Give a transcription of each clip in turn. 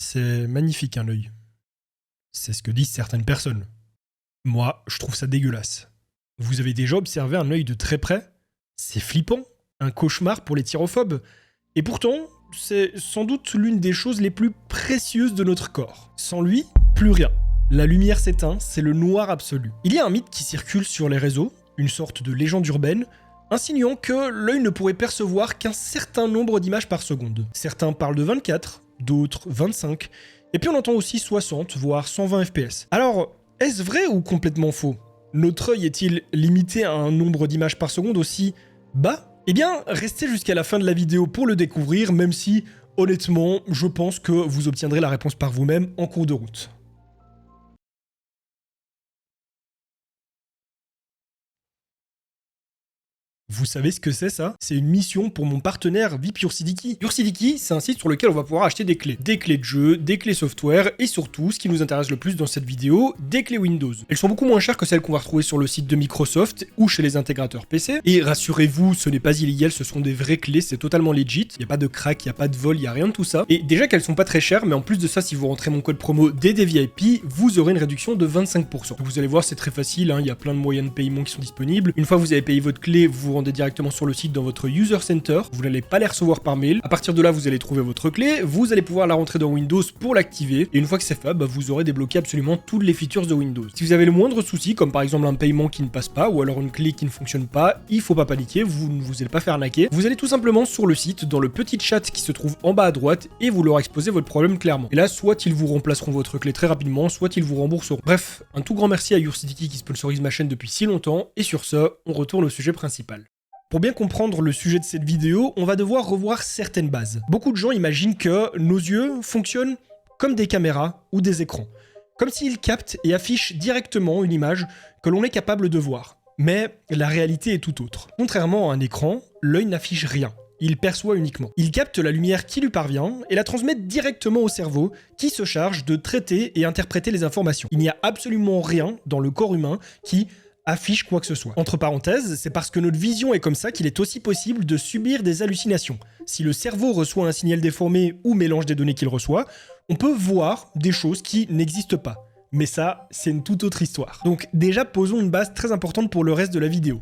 C'est magnifique un œil. C'est ce que disent certaines personnes. Moi, je trouve ça dégueulasse. Vous avez déjà observé un œil de très près? C'est flippant, un cauchemar pour les tyrophobes. Et pourtant, c'est sans doute l'une des choses les plus précieuses de notre corps. Sans lui, plus rien. La lumière s'éteint, c'est le noir absolu. Il y a un mythe qui circule sur les réseaux, une sorte de légende urbaine, insinuant que l'œil ne pourrait percevoir qu'un certain nombre d'images par seconde. Certains parlent de 24, d'autres 25, et puis on entend aussi 60, voire 120 fps. Alors, est-ce vrai ou complètement faux? Notre œil est-il limité à un nombre d'images par seconde aussi bas? Eh bien, restez jusqu'à la fin de la vidéo pour le découvrir, même si, honnêtement, je pense que vous obtiendrez la réponse par vous-même en cours de route. Vous savez ce que c'est ça? C'est une mission pour mon partenaire VIP Ursidiki. Ursidiki, c'est un site sur lequel on va pouvoir acheter des clés. Des clés de jeu, des clés software et surtout, ce qui nous intéresse le plus dans cette vidéo, des clés Windows. Elles sont beaucoup moins chères que celles qu'on va retrouver sur le site de Microsoft ou chez les intégrateurs PC. Et rassurez-vous, ce n'est pas illégal, ce sont des vraies clés, c'est totalement legit. Il n'y a pas de crack, il n'y a pas de vol, il n'y a rien de tout ça. Et déjà qu'elles sont pas très chères, mais en plus de ça, si vous rentrez mon code promo DDVIP, vous aurez une réduction de 25%. Donc vous allez voir, c'est très facile, hein, il y a plein de moyens de paiement qui sont disponibles. Une fois que vous avez payé votre clé, vous rendez directement sur le site dans votre user center, vous n'allez pas les recevoir par mail. À partir de là, vous allez trouver votre clé, vous allez pouvoir la rentrer dans Windows pour l'activer, et une fois que c'est fait, vous aurez débloqué absolument toutes les features de Windows. Si vous avez le moindre souci, comme par exemple un paiement qui ne passe pas, ou alors une clé qui ne fonctionne pas, il faut pas paniquer, vous ne vous allez pas faire arnaquer. Vous allez tout simplement sur le site, dans le petit chat qui se trouve en bas à droite, et vous leur exposez votre problème clairement. Et là, soit ils vous remplaceront votre clé très rapidement, soit ils vous rembourseront. Bref, un tout grand merci à Ursidiki qui sponsorise ma chaîne depuis si longtemps, et sur ce, on retourne au sujet principal. Pour bien comprendre le sujet de cette vidéo, on va devoir revoir certaines bases. Beaucoup de gens imaginent que nos yeux fonctionnent comme des caméras ou des écrans. Comme s'ils captent et affichent directement une image que l'on est capable de voir. Mais la réalité est tout autre. Contrairement à un écran, l'œil n'affiche rien. Il perçoit uniquement. Il capte la lumière qui lui parvient et la transmet directement au cerveau qui se charge de traiter et interpréter les informations. Il n'y a absolument rien dans le corps humain qui affiche quoi que ce soit. Entre parenthèses, c'est parce que notre vision est comme ça qu'il est aussi possible de subir des hallucinations. Si le cerveau reçoit un signal déformé ou mélange des données qu'il reçoit, on peut voir des choses qui n'existent pas. Mais ça, c'est une toute autre histoire. Donc déjà, posons une base très importante pour le reste de la vidéo.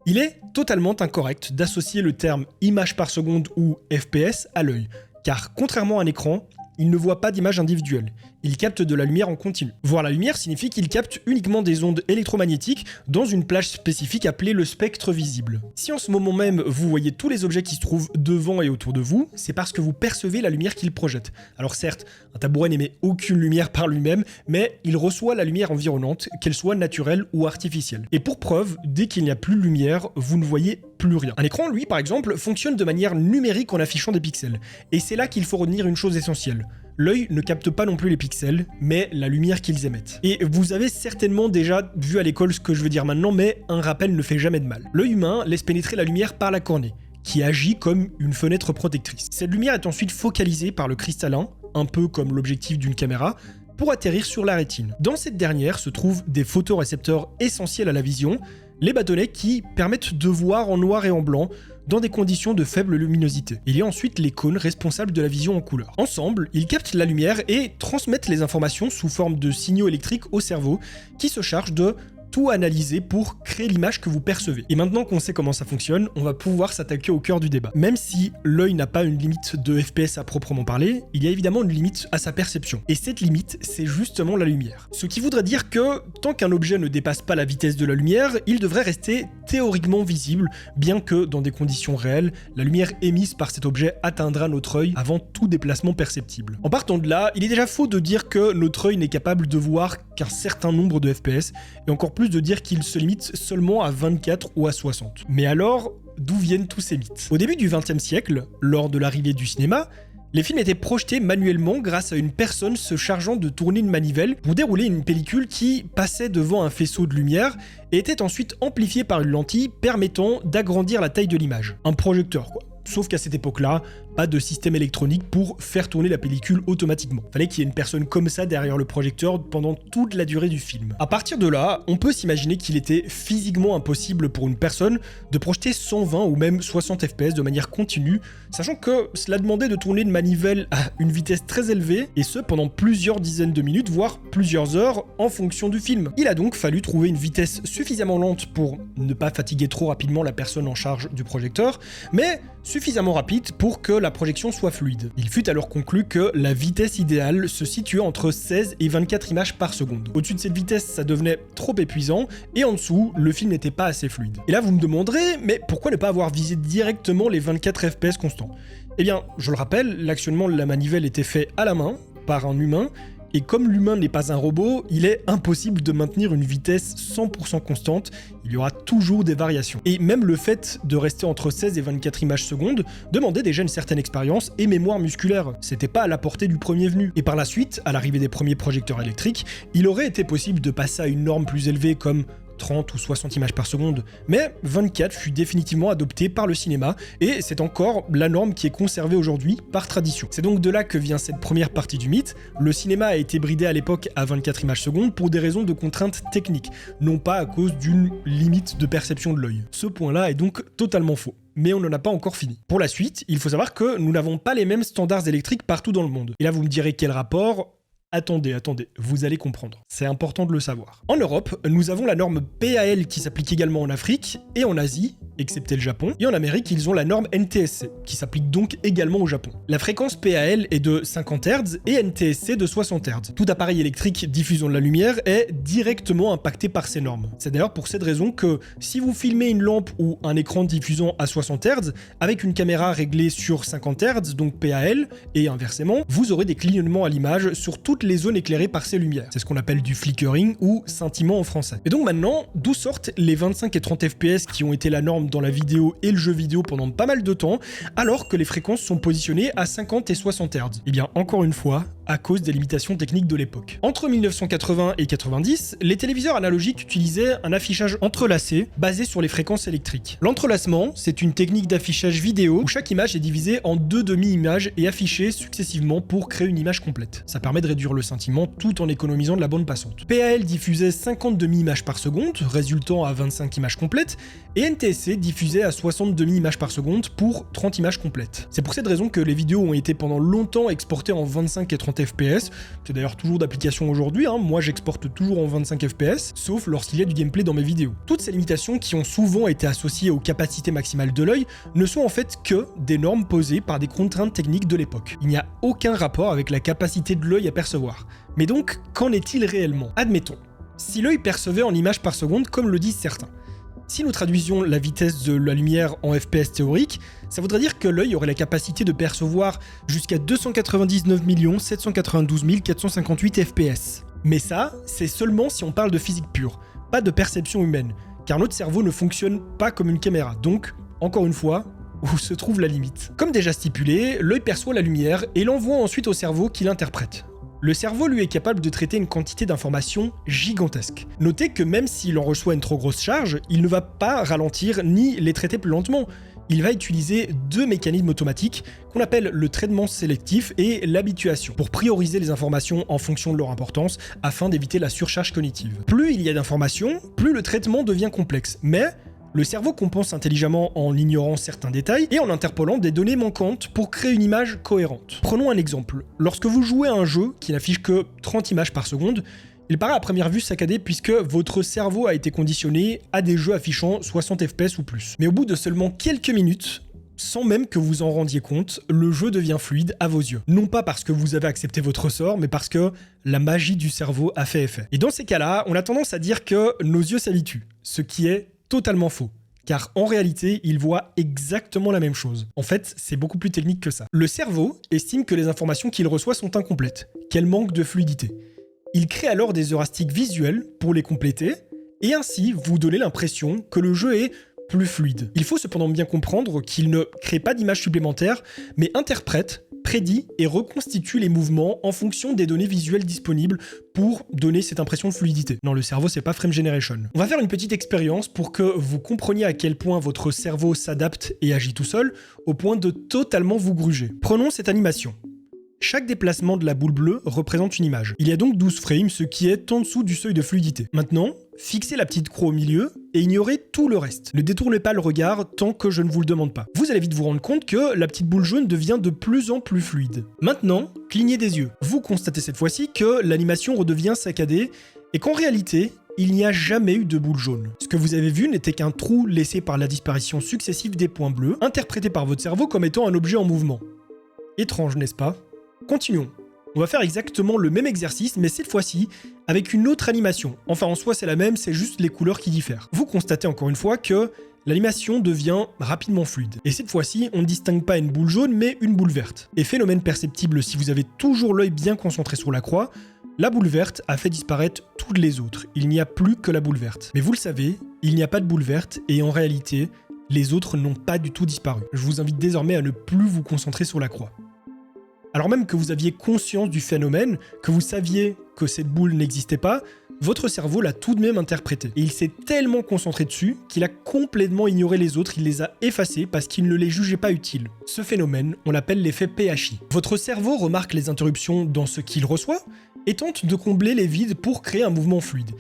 Il est totalement incorrect d'associer le terme image par seconde ou FPS à l'œil, car contrairement à un écran, il ne voit pas d'image individuelle. Il capte de la lumière en continu. Voir la lumière signifie qu'il capte uniquement des ondes électromagnétiques dans une plage spécifique appelée le spectre visible. Si en ce moment même vous voyez tous les objets qui se trouvent devant et autour de vous, c'est parce que vous percevez la lumière qu'il projette. Alors certes, un tabouret n'émet aucune lumière par lui-même, mais il reçoit la lumière environnante, qu'elle soit naturelle ou artificielle. Et pour preuve, dès qu'il n'y a plus de lumière, vous ne voyez plus rien. Un écran, lui, par exemple, fonctionne de manière numérique en affichant des pixels. Et c'est là qu'il faut retenir une chose essentielle. L'œil ne capte pas non plus les pixels, mais la lumière qu'ils émettent. Et vous avez certainement déjà vu à l'école ce que je veux dire maintenant, mais un rappel ne fait jamais de mal. L'œil humain laisse pénétrer la lumière par la cornée, qui agit comme une fenêtre protectrice. Cette lumière est ensuite focalisée par le cristallin, un peu comme l'objectif d'une caméra, pour atterrir sur la rétine. Dans cette dernière se trouvent des photorécepteurs essentiels à la vision, les bâtonnets qui permettent de voir en noir et en blanc dans des conditions de faible luminosité. Il y a ensuite les cônes responsables de la vision en couleur. Ensemble, ils captent la lumière et transmettent les informations sous forme de signaux électriques au cerveau qui se charge de tout analyser pour créer l'image que vous percevez. Et maintenant qu'on sait comment ça fonctionne, on va pouvoir s'attaquer au cœur du débat. Même si l'œil n'a pas une limite de FPS à proprement parler, il y a évidemment une limite à sa perception. Et cette limite, c'est justement la lumière. Ce qui voudrait dire que, tant qu'un objet ne dépasse pas la vitesse de la lumière, il devrait rester théoriquement visible, bien que, dans des conditions réelles, la lumière émise par cet objet atteindra notre œil avant tout déplacement perceptible. En partant de là, il est déjà faux de dire que notre œil n'est capable de voir qu'un certain nombre de FPS, et encore plus de dire qu'il se limite seulement à 24 ou à 60. Mais alors, d'où viennent tous ces mythes? Au début du XXe siècle, lors de l'arrivée du cinéma, les films étaient projetés manuellement grâce à une personne se chargeant de tourner une manivelle pour dérouler une pellicule qui passait devant un faisceau de lumière et était ensuite amplifiée par une lentille permettant d'agrandir la taille de l'image. Un projecteur quoi. Sauf qu'à cette époque-là, pas de système électronique pour faire tourner la pellicule automatiquement. Fallait qu'il y ait une personne comme ça derrière le projecteur pendant toute la durée du film. À partir de là, on peut s'imaginer qu'il était physiquement impossible pour une personne de projeter 120 ou même 60 fps de manière continue, sachant que cela demandait de tourner une manivelle à une vitesse très élevée, et ce pendant plusieurs dizaines de minutes, voire plusieurs heures en fonction du film. Il a donc fallu trouver une vitesse suffisamment lente pour ne pas fatiguer trop rapidement la personne en charge du projecteur, mais suffisamment rapide pour que la projection soit fluide. Il fut alors conclu que la vitesse idéale se situait entre 16 et 24 images par seconde. Au-dessus de cette vitesse, ça devenait trop épuisant, et en dessous, le film n'était pas assez fluide. Et là, vous me demanderez, mais pourquoi ne pas avoir visé directement les 24 fps constants? Eh bien, je le rappelle, l'actionnement de la manivelle était fait à la main, par un humain, et comme l'humain n'est pas un robot, il est impossible de maintenir une vitesse 100% constante, il y aura toujours des variations. Et même le fait de rester entre 16 et 24 images secondes demandait déjà une certaine expérience et mémoire musculaire. C'était pas à la portée du premier venu. Et par la suite, à l'arrivée des premiers projecteurs électriques, il aurait été possible de passer à une norme plus élevée comme 30 ou 60 images par seconde, mais 24 fut définitivement adopté par le cinéma, et c'est encore la norme qui est conservée aujourd'hui par tradition. C'est donc de là que vient cette première partie du mythe. Le cinéma a été bridé à l'époque à 24 images secondes pour des raisons de contraintes techniques, non pas à cause d'une limite de perception de l'œil. Ce point-là est donc totalement faux. Mais on n'en a pas encore fini. Pour la suite, il faut savoir que nous n'avons pas les mêmes standards électriques partout dans le monde. Et là, vous me direz quel rapport ? Attendez, vous allez comprendre. C'est important de le savoir. En Europe, nous avons la norme PAL qui s'applique également en Afrique et en Asie, excepté le Japon, et en Amérique, ils ont la norme NTSC, qui s'applique donc également au Japon. La fréquence PAL est de 50 Hz et NTSC de 60 Hz. Tout appareil électrique diffusant de la lumière est directement impacté par ces normes. C'est d'ailleurs pour cette raison que si vous filmez une lampe ou un écran diffusant à 60 Hz, avec une caméra réglée sur 50 Hz, donc PAL, et inversement, vous aurez des clignotements à l'image sur toutes les zones éclairées par ces lumières. C'est ce qu'on appelle du flickering ou scintillement en français. Et donc maintenant, d'où sortent les 25 et 30 fps qui ont été la norme dans la vidéo et le jeu vidéo pendant pas mal de temps, alors que les fréquences sont positionnées à 50 et 60 Hz? Eh bien, encore une fois, à cause des limitations techniques de l'époque. Entre 1980 et 90, les téléviseurs analogiques utilisaient un affichage entrelacé basé sur les fréquences électriques. L'entrelacement, c'est une technique d'affichage vidéo où chaque image est divisée en deux demi-images et affichée successivement pour créer une image complète. Ça permet de réduire le scintillement tout en économisant de la bande passante. PAL diffusait 50 demi-images par seconde, résultant à 25 images complètes, et NTSC diffusait à 60 demi-images par seconde pour 30 images complètes. C'est pour cette raison que les vidéos ont été pendant longtemps exportées en 25 et 30 fps, c'est d'ailleurs toujours d'application aujourd'hui, moi j'exporte toujours en 25 fps, sauf lorsqu'il y a du gameplay dans mes vidéos. Toutes ces limitations qui ont souvent été associées aux capacités maximales de l'œil ne sont en fait que des normes posées par des contraintes techniques de l'époque. Il n'y a aucun rapport avec la capacité de l'œil à percevoir. Mais donc, qu'en est-il réellement? Admettons, si l'œil percevait en images par seconde comme le disent certains, si nous traduisions la vitesse de la lumière en FPS théorique, ça voudrait dire que l'œil aurait la capacité de percevoir jusqu'à 299 792 458 FPS. Mais ça, c'est seulement si on parle de physique pure, pas de perception humaine, car notre cerveau ne fonctionne pas comme une caméra, donc, encore une fois, où se trouve la limite? Comme déjà stipulé, l'œil perçoit la lumière et l'envoie ensuite au cerveau qui l'interprète. Le cerveau, lui, est capable de traiter une quantité d'informations gigantesques. Notez que même s'il en reçoit une trop grosse charge, il ne va pas ralentir ni les traiter plus lentement. Il va utiliser deux mécanismes automatiques qu'on appelle le traitement sélectif et l'habituation, pour prioriser les informations en fonction de leur importance afin d'éviter la surcharge cognitive. Plus il y a d'informations, plus le traitement devient complexe, mais le cerveau compense intelligemment en ignorant certains détails et en interpolant des données manquantes pour créer une image cohérente. Prenons un exemple. Lorsque vous jouez à un jeu qui n'affiche que 30 images par seconde, il paraît à première vue saccadé puisque votre cerveau a été conditionné à des jeux affichant 60 fps ou plus. Mais au bout de seulement quelques minutes, sans même que vous en rendiez compte, le jeu devient fluide à vos yeux. Non pas parce que vous avez accepté votre sort, mais parce que la magie du cerveau a fait effet. Et dans ces cas-là, on a tendance à dire que nos yeux s'habituent, ce qui est totalement faux. Car en réalité, il voit exactement la même chose. En fait, c'est beaucoup plus technique que ça. Le cerveau estime que les informations qu'il reçoit sont incomplètes, qu'elles manquent de fluidité. Il crée alors des heuristiques visuelles pour les compléter, et ainsi vous donner l'impression que le jeu est plus fluide. Il faut cependant bien comprendre qu'il ne crée pas d'image supplémentaire, mais interprète, prédit et reconstitue les mouvements en fonction des données visuelles disponibles pour donner cette impression de fluidité. Non, le cerveau, c'est pas frame generation. On va faire une petite expérience pour que vous compreniez à quel point votre cerveau s'adapte et agit tout seul, au point de totalement vous gruger. Prenons cette animation. Chaque déplacement de la boule bleue représente une image. Il y a donc 12 frames, ce qui est en dessous du seuil de fluidité. Maintenant, fixez la petite croix au milieu et ignorez tout le reste. Ne détournez pas le regard tant que je ne vous le demande pas. Vous allez vite vous rendre compte que la petite boule jaune devient de plus en plus fluide. Maintenant, clignez des yeux. Vous constatez cette fois-ci que l'animation redevient saccadée et qu'en réalité, il n'y a jamais eu de boule jaune. Ce que vous avez vu n'était qu'un trou laissé par la disparition successive des points bleus, interprété par votre cerveau comme étant un objet en mouvement. Étrange, n'est-ce pas ? Continuons. On va faire exactement le même exercice, mais cette fois-ci avec une autre animation. Enfin, en soi, c'est la même, c'est juste les couleurs qui diffèrent. Vous constatez encore une fois que l'animation devient rapidement fluide. Et cette fois-ci, on ne distingue pas une boule jaune, mais une boule verte. Et phénomène perceptible si vous avez toujours l'œil bien concentré sur la croix, la boule verte a fait disparaître toutes les autres. Il n'y a plus que la boule verte. Mais vous le savez, il n'y a pas de boule verte, et en réalité, les autres n'ont pas du tout disparu. Je vous invite désormais à ne plus vous concentrer sur la croix. Alors même que vous aviez conscience du phénomène, que vous saviez que cette boule n'existait pas, votre cerveau l'a tout de même interprété. Et il s'est tellement concentré dessus qu'il a complètement ignoré les autres, il les a effacés parce qu'il ne les jugeait pas utiles. Ce phénomène, on l'appelle l'effet PHI. Votre cerveau remarque les interruptions dans ce qu'il reçoit et tente de combler les vides pour créer un mouvement fluide.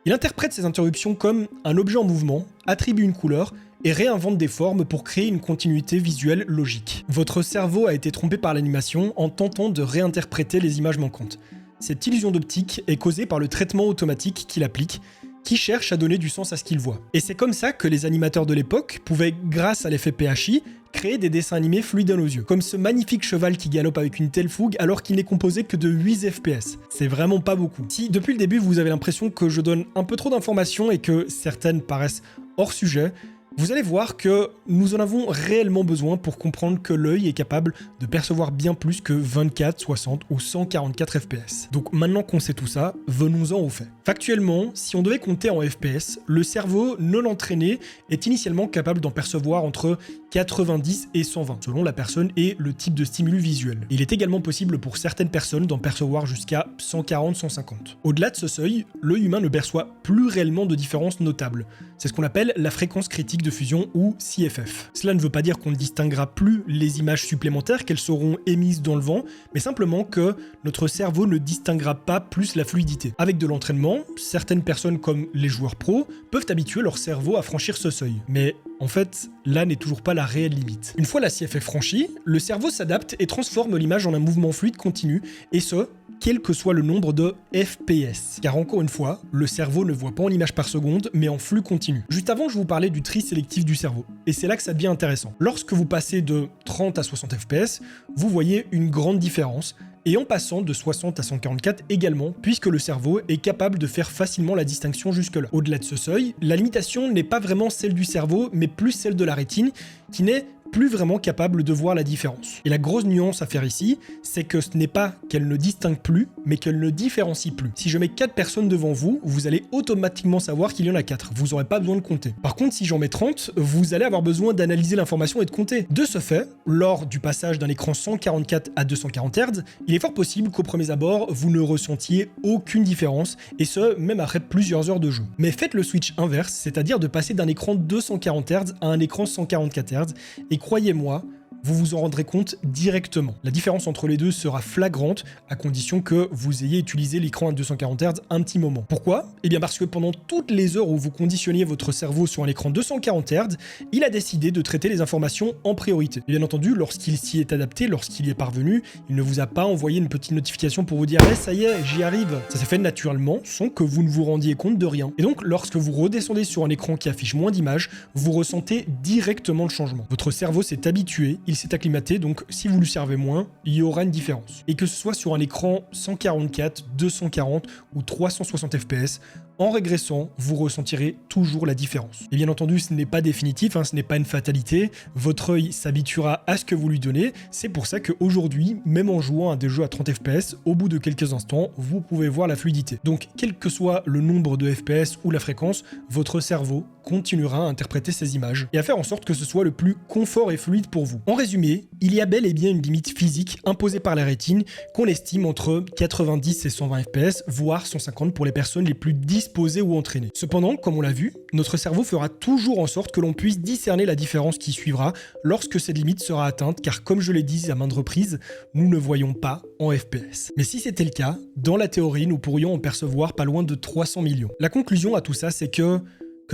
Il interprète ces interruptions comme un objet en mouvement, attribue une couleur et réinvente des formes pour créer une continuité visuelle logique. Votre cerveau a été trompé par l'animation en tentant de réinterpréter les images manquantes. Cette illusion d'optique est causée par le traitement automatique qu'il applique, qui cherche à donner du sens à ce qu'il voit. Et c'est comme ça que les animateurs de l'époque pouvaient, grâce à l'effet PHI, créer des dessins animés fluides à nos yeux. Comme ce magnifique cheval qui galope avec une telle fougue alors qu'il n'est composé que de 8 FPS. C'est vraiment pas beaucoup. Si depuis le début vous avez l'impression que je donne un peu trop d'informations et que certaines paraissent hors sujet, vous allez voir que nous en avons réellement besoin pour comprendre que l'œil est capable de percevoir bien plus que 24, 60 ou 144 FPS. Donc maintenant qu'on sait tout ça, venons-en aux faits. Factuellement, si on devait compter en FPS, le cerveau non entraîné est initialement capable d'en percevoir entre 90 et 120, selon la personne et le type de stimulus visuel. Il est également possible pour certaines personnes d'en percevoir jusqu'à 140-150. Au-delà de ce seuil, l'œil humain ne perçoit plus réellement de différences notables. C'est ce qu'on appelle la fréquence critique de fusion ou CFF. Cela ne veut pas dire qu'on ne distinguera plus les images supplémentaires qu'elles seront émises dans le vent, mais simplement que notre cerveau ne distinguera pas plus la fluidité. Avec de l'entraînement, certaines personnes comme les joueurs pros peuvent habituer leur cerveau à franchir ce seuil. Mais en fait, là n'est toujours pas la réelle limite. Une fois la CFF franchie, le cerveau s'adapte et transforme l'image en un mouvement fluide continu, et ce, quel que soit le nombre de FPS. Car encore une fois, le cerveau ne voit pas en images par seconde, mais en flux continu. Juste avant, je vous parlais du tri sélectif du cerveau. Et c'est là que ça devient intéressant. Lorsque vous passez de 30 à 60 FPS, vous voyez une grande différence, et en passant de 60 à 144 également, puisque le cerveau est capable de faire facilement la distinction jusque-là. Au-delà de ce seuil, la limitation n'est pas vraiment celle du cerveau, mais plus celle de la rétine, qui n'est plus vraiment capable de voir la différence. Et la grosse nuance à faire ici, c'est que ce n'est pas qu'elle ne distingue plus, mais qu'elle ne différencie plus. Si je mets 4 personnes devant vous, vous allez automatiquement savoir qu'il y en a 4. Vous n'aurez pas besoin de compter. Par contre, si j'en mets 30, vous allez avoir besoin d'analyser l'information et de compter. De ce fait, lors du passage d'un écran 144 à 240 Hz, il est fort possible qu'au premier abord, vous ne ressentiez aucune différence, et ce, même après plusieurs heures de jeu. Mais faites le switch inverse, c'est-à-dire de passer d'un écran 240 Hz à un écran 144 Hz, et croyez-moi, vous vous en rendrez compte directement. La différence entre les deux sera flagrante à condition que vous ayez utilisé l'écran à 240 Hz un petit moment. Pourquoi ? Eh bien parce que pendant toutes les heures où vous conditionniez votre cerveau sur un écran 240 Hz, il a décidé de traiter les informations en priorité. Et bien entendu, lorsqu'il s'y est adapté, lorsqu'il y est parvenu, il ne vous a pas envoyé une petite notification pour vous dire hey, « ça y est, j'y arrive ». Ça s'est fait naturellement sans que vous ne vous rendiez compte de rien. Et donc, lorsque vous redescendez sur un écran qui affiche moins d'images, vous ressentez directement le changement. Votre cerveau s'est habitué, il s'est acclimaté, donc si vous lui servez moins, il y aura une différence. Et que ce soit sur un écran 144, 240 ou 360 FPS, en régressant, vous ressentirez toujours la différence. Et bien entendu, ce n'est pas définitif, ce n'est pas une fatalité. Votre œil s'habituera à ce que vous lui donnez. C'est pour ça qu'aujourd'hui, même en jouant à des jeux à 30 FPS, au bout de quelques instants, vous pouvez voir la fluidité. Donc, quel que soit le nombre de FPS ou la fréquence, votre cerveau continuera à interpréter ces images et à faire en sorte que ce soit le plus confort et fluide pour vous. En résumé, il y a bel et bien une limite physique imposée par la rétine qu'on estime entre 90 et 120 FPS, voire 150 pour les personnes les plus disposées ou entraînées. Cependant, comme on l'a vu, notre cerveau fera toujours en sorte que l'on puisse discerner la différence qui suivra lorsque cette limite sera atteinte, car comme je l'ai dit à maintes reprises, nous ne voyons pas en FPS. Mais si c'était le cas, dans la théorie, nous pourrions en percevoir pas loin de 300 millions. La conclusion à tout ça, c'est que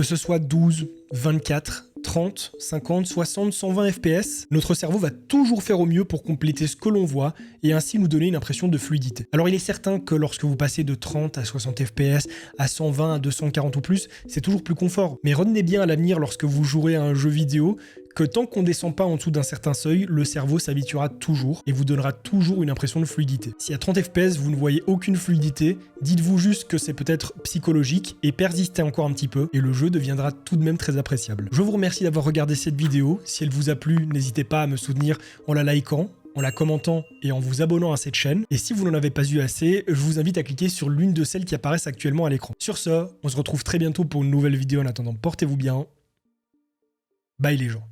ce soit 12, 24, 30, 50, 60, 120 FPS, notre cerveau va toujours faire au mieux pour compléter ce que l'on voit et ainsi nous donner une impression de fluidité. Alors il est certain que lorsque vous passez de 30 à 60 FPS, à 120 à 240 ou plus, c'est toujours plus confort. Mais retenez bien à l'avenir lorsque vous jouerez à un jeu vidéo que tant qu'on ne descend pas en dessous d'un certain seuil, le cerveau s'habituera toujours et vous donnera toujours une impression de fluidité. Si à 30 FPS vous ne voyez aucune fluidité, dites-vous juste que c'est peut-être psychologique et persistez encore un petit peu et le jeu deviendra tout de même très appréciable. Je vous remercie d'avoir regardé cette vidéo. Si elle vous a plu, n'hésitez pas à me soutenir en la likant, en la commentant et en vous abonnant à cette chaîne. Et si vous n'en avez pas eu assez, je vous invite à cliquer sur l'une de celles qui apparaissent actuellement à l'écran. Sur ce, on se retrouve très bientôt pour une nouvelle vidéo. En attendant, portez-vous bien. Bye les gens.